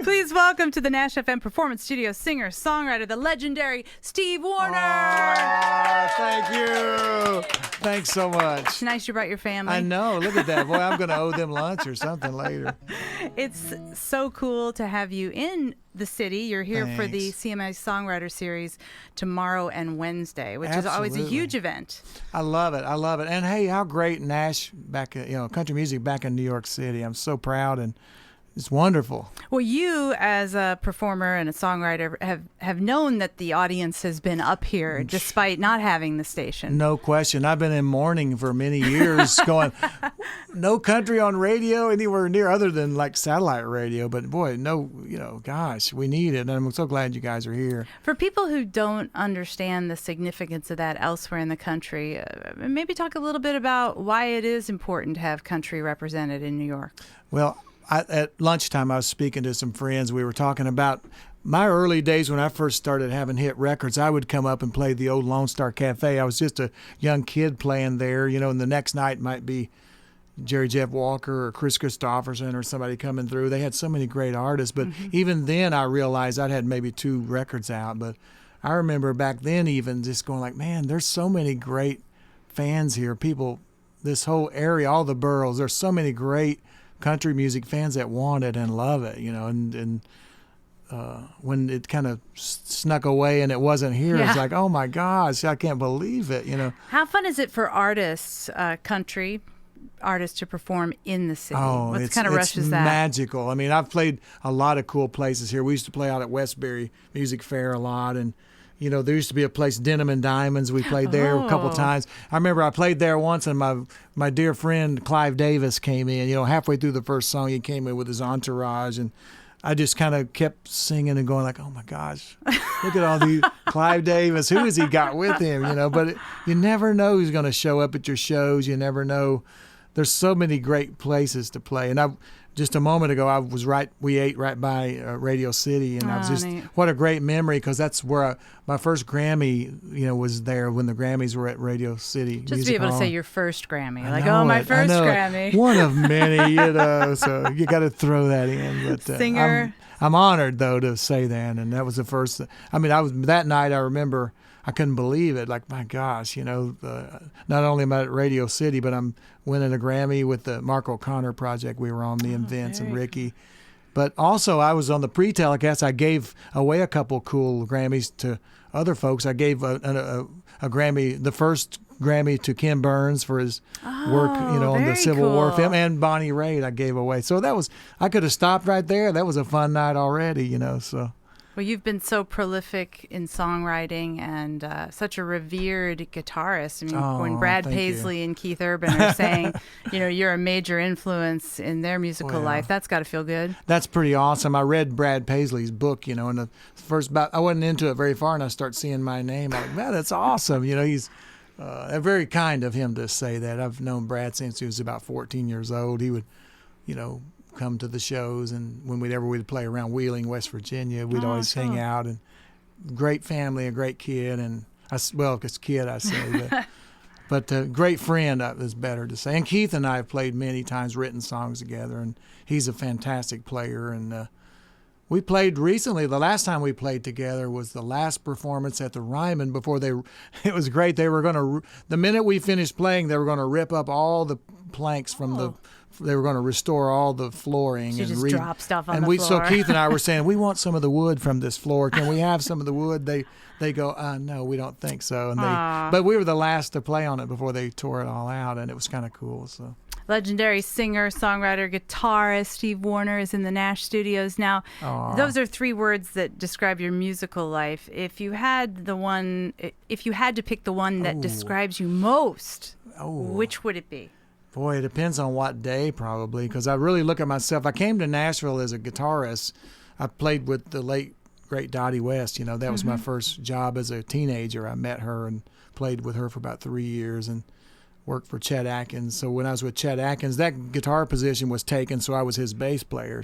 Please welcome to the NASH FM Performance Studio singer, songwriter, the legendary Steve Wariner. Oh, thank you. Thanks so much. It's nice you brought your family. I know. Look at that. Boy, I'm going to owe them lunch or something later. It's so cool to have you in the city. You're here for the CMA Songwriter Series tomorrow and Wednesday, which is always a huge event. I love it. I love it. And hey, how great Nash back, country music back in New York City. I'm so proud, and it's wonderful. Well, you as a performer and a songwriter have known that the audience has been up here despite not having the station. No question. I've been in mourning for many years going, no country on radio anywhere near other than like satellite radio. But boy, gosh, we need it. And I'm so glad you guys are here. For people who don't understand the significance of that elsewhere in the country, maybe talk a little bit about why it is important to have country represented in New York. Well, at lunchtime, I was speaking to some friends. We were talking about my early days when I first started having hit records. I would come up and play the old Lone Star Cafe. I was just a young kid playing there, and the next night might be Jerry Jeff Walker or Chris Christopherson or somebody coming through. They had so many great artists. But even then, I realized I'd had maybe 2 records out. But I remember back then even just going like, man, there's so many great fans here. People, this whole area, all the boroughs, there's so many great country music fans that want it and love it, and when it kind of snuck away and it wasn't here, it's like, oh my gosh, I can't believe it, How fun is it for artists, country artists, to perform in the city? Oh, what kind of rush is that? It's magical. I mean, I've played a lot of cool places here. We used to play out at Westbury Music Fair a lot, and there used to be a place, Denim and Diamonds. We played there a couple times. I remember I played there once, and my dear friend Clive Davis came in. Halfway through the first song, he came in with his entourage, and I just kind of kept singing and going like, oh my gosh, look at all these Clive Davis. Who has he got with him? But you never know who's going to show up at your shows. You never know. There's so many great places to play, and just a moment ago, we ate right by Radio City, and I was just, what a great memory, because that's where my first Grammy, was there when the Grammys were at Radio City. Just to be able to say your first Grammy, my first Grammy. One of many, so you got to throw that in. But singer. I'm honored, though, to say that, and that was the first. I mean, that night, I remember, I couldn't believe it. Like, my gosh, not only am I at Radio City, but I'm winning a Grammy with the Mark O'Connor project we were on, me and Vince and Ricky. But also, I was on the pre-telecast. I gave away a couple cool Grammys to other folks. I gave a Grammy, the first Grammy, to Ken Burns for his work, on the Civil War film, and Bonnie Raitt I gave away. So I could have stopped right there. That was a fun night already, so. Well, you've been so prolific in songwriting and such a revered guitarist. I mean, when Brad Paisley and Keith Urban are saying, you're a major influence in their musical life, that's got to feel good. That's pretty awesome. I read Brad Paisley's book, and the first I wasn't into it very far, and I start seeing my name. I'm like, man, that's awesome. He's very kind of him to say that. I've known Brad since he was about 14 years old. He would, come to the shows, and when we'd play around Wheeling, West Virginia, we'd always hang out, and great family, a great kid, and kid I say, but great friend is better to say. And Keith and I have played many times, written songs together, and he's a fantastic player. And we played recently. The last time we played together was the last performance at the Ryman before it was great. They were the minute we finished playing, they were going to rip up all the planks from they were going to restore all the flooring. So and drop stuff on the floor. So Keith and I were saying, we want some of the wood from this floor. Can we have some of the wood? They go, no, we don't think so. But we were the last to play on it before they tore it all out, and it was kind of cool. So. Legendary singer, songwriter, guitarist Steve Wariner is in the Nash studios now. Those are 3 words that describe your musical life. If you had to pick the one that describes you most, which would it be? Boy, it depends on what day, probably, because I really look at myself. I came to Nashville as a guitarist. I played with the late, great Dottie West. That was my first job as a teenager. I met her and played with her for about 3 years and worked for Chet Atkins. So when I was with Chet Atkins, that guitar position was taken, so I was his bass player.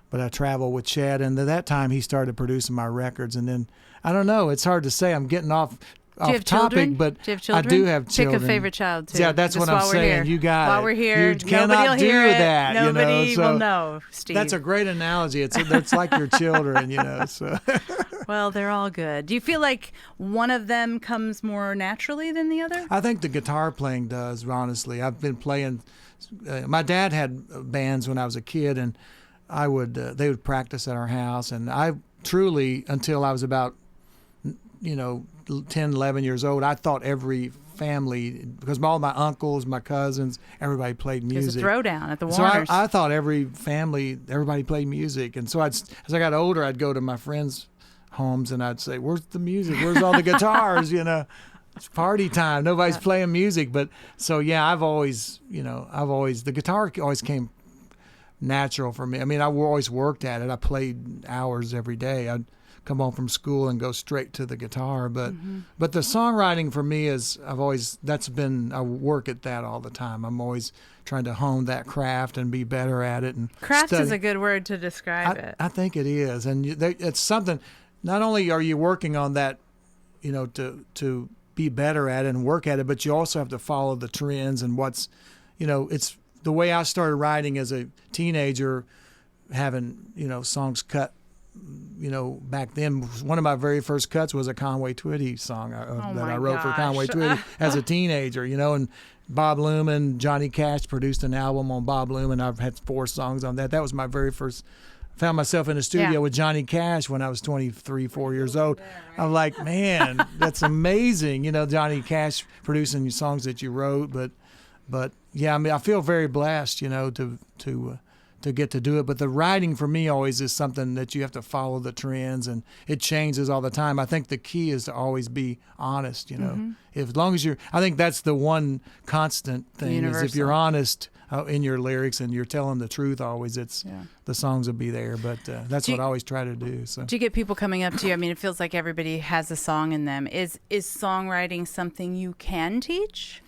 But I traveled with Chet, and at that time he started producing my records. And then, I don't know, it's hard to say. I'm getting off off topic, but do you have I children? do have children. Pick a favorite child too. Yeah, that's Just what I'm while we're saying. here. You got while it. we're here. You cannot Nobody will do hear it. that. Nobody so will know, Steve. That's a great analogy. It's like your children, So. Well, they're all good. Do you feel like one of them comes more naturally than the other? I think the guitar playing does. Honestly, I've been playing. My dad had bands when I was a kid, and they would practice at our house, and I truly, until I was about 10, 11 years old, I thought every family, because all my uncles, my cousins, everybody played music. There's a throwdown at the So Wariners. I thought every family, everybody played music. And so as I got older, I'd go to my friends' homes and I'd say, where's the music? Where's all the guitars? It's party time. Nobody's playing music. But so, yeah, I've always, the guitar always came natural for me. I mean, I always worked at it. I played hours every day. I'd come home from school and go straight to the guitar. But the songwriting for me I work at that all the time. I'm always trying to hone that craft and be better at it. And craft study. Is a good word to describe it. I think it is. And it's something, not only are you working on that, to be better at it and work at it, but you also have to follow the trends and what's, it's the way I started writing as a teenager, having, songs cut. Back then, one of my very first cuts was a Conway Twitty song that I wrote for Conway Twitty as a teenager, and Bob Luman, Johnny Cash produced an album on Bob Luman. I've had 4 songs on that. That was my very first. Found myself in the studio with Johnny Cash when I was 23, 4 years old. I'm like, man, that's amazing. Johnny Cash producing songs that you wrote, but yeah, I mean, I feel very blessed, to get to do it. But the writing for me always is something that you have to follow the trends, and it changes all the time. I think the key is to always be honest, as long as I think that's the one constant thing Universal. is if you're honest in your lyrics and you're telling the truth always, the songs will be there. But that's what I always try to do. So do you get people coming up to you? I mean, it feels like everybody has a song in them. Is songwriting something you can teach?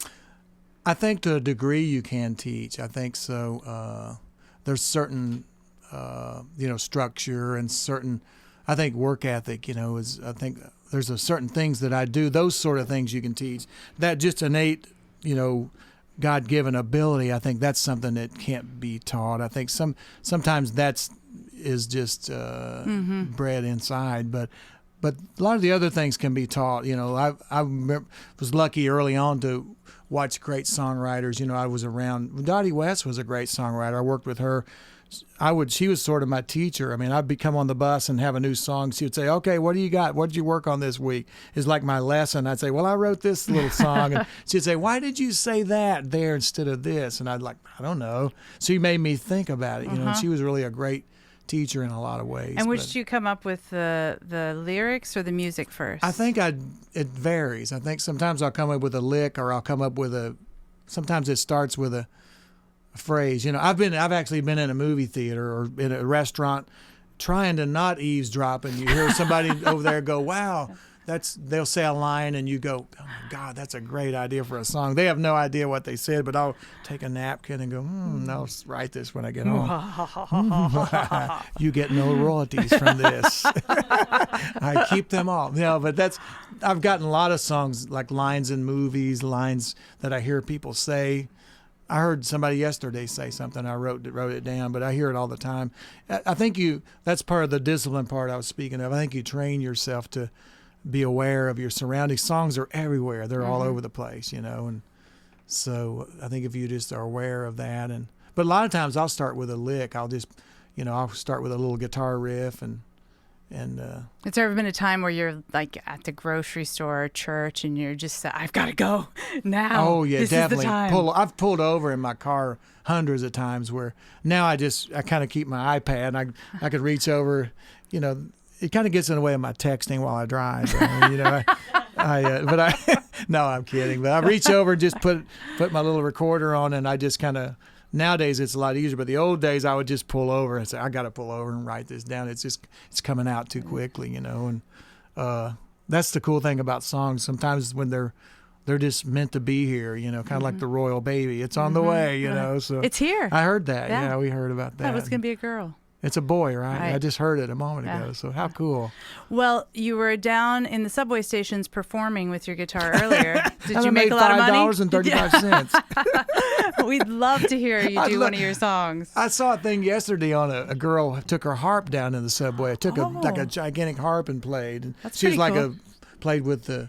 I think to a degree you can teach. I think so. There's certain, structure and certain, I think work ethic, I think there's certain things that I do, those sort of things you can teach. That just innate, God-given ability, I think that's something that can't be taught. I think sometimes is just bred inside, but a lot of the other things can be taught. I was lucky early on to watch great songwriters. I was around. Dottie West was a great songwriter. I worked with her. She was sort of my teacher. I mean, I'd come on the bus and have a new song. She would say, "Okay, what do you got? What did you work on this week?" It's like my lesson. I'd say, "Well, I wrote this little song," and she'd say, "Why did you say that there instead of this?" And I'd like, "I don't know." She made me think about it. And she was really a great teacher in a lot of ways. And which do you come up with, the lyrics or the music first? I think it varies. I think sometimes I'll come up with a lick, or I'll come up with sometimes it starts with a phrase. I've actually been in a movie theater or in a restaurant trying to not eavesdrop, and you hear somebody over there go, "Wow." They'll say a line and you go, "Oh my God, that's a great idea for a song." They have no idea what they said, but I'll take a napkin and go, I'll write this when I get home. You get no royalties from this. I keep them all. But I've gotten a lot of songs, like lines in movies, lines that I hear people say. I heard somebody yesterday say something. I wrote it down, but I hear it all the time. I think that's part of the discipline part I was speaking of. I think you train yourself to be aware of your surroundings. Songs are everywhere. They're all over the place, and so I think if you just are aware of that, but a lot of times I'll start with a lick. I'll just, I'll start with a little guitar riff and Has there ever been a time where you're like at the grocery store or church and you're just, I've got to go now? Oh yeah, this definitely. Is the time. I've pulled over in my car hundreds of times where now I kind of keep my iPad. I could reach over, it kind of gets in the way of my texting while I drive. No, I'm kidding. But I reach over and just put my little recorder on, and I just kind of, nowadays it's a lot easier. But the old days I would just pull over and say, I got to pull over and write this down. It's coming out too quickly, and that's the cool thing about songs. Sometimes when they're just meant to be here, kind of like the royal baby. It's on the way, So it's here. I heard that. Yeah, we heard about that. That was going to be a girl. It's a boy, right? Right. I just heard it a moment ago. So how cool. Well, you were down in the subway stations performing with your guitar earlier. Did And you I make made a lot of money? $5.35. We'd love to hear you do one of your songs. I saw a thing yesterday on a girl who took her harp down in the subway. Took a gigantic harp and played. And That's she was pretty like cool. played with the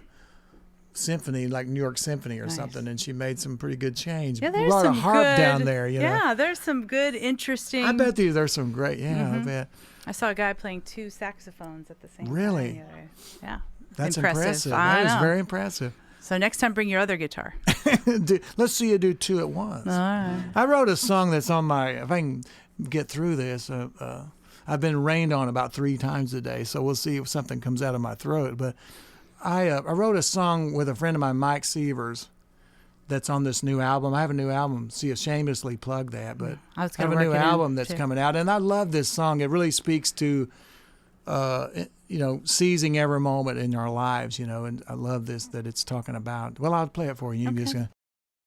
symphony, like New York Symphony or something, and she made some pretty good change. Yeah, there's Brought some a harp good, down there, you know. Yeah, there's some good, interesting. I bet there's some great. I bet. I saw a guy playing 2 saxophones at the same Really? time. the other- Yeah. That's impressive. That is know. very impressive. So next time, bring your other guitar. Let's see you do 2 at once. All right. I wrote a song that's on my. If I can get through this, I've been rained on about 3 times a day, so we'll see if something comes out of my throat. But I wrote a song with a friend of mine, Mike Sievers, that's on this new album. I have a new album. See, I shamelessly plug that, but I was I have gonna a new work it in, album that's too. coming out, and I love this song. It really speaks to, seizing every moment in our lives, and I love this that it's talking about. Well, I'll play it for you. You Okay. just gonna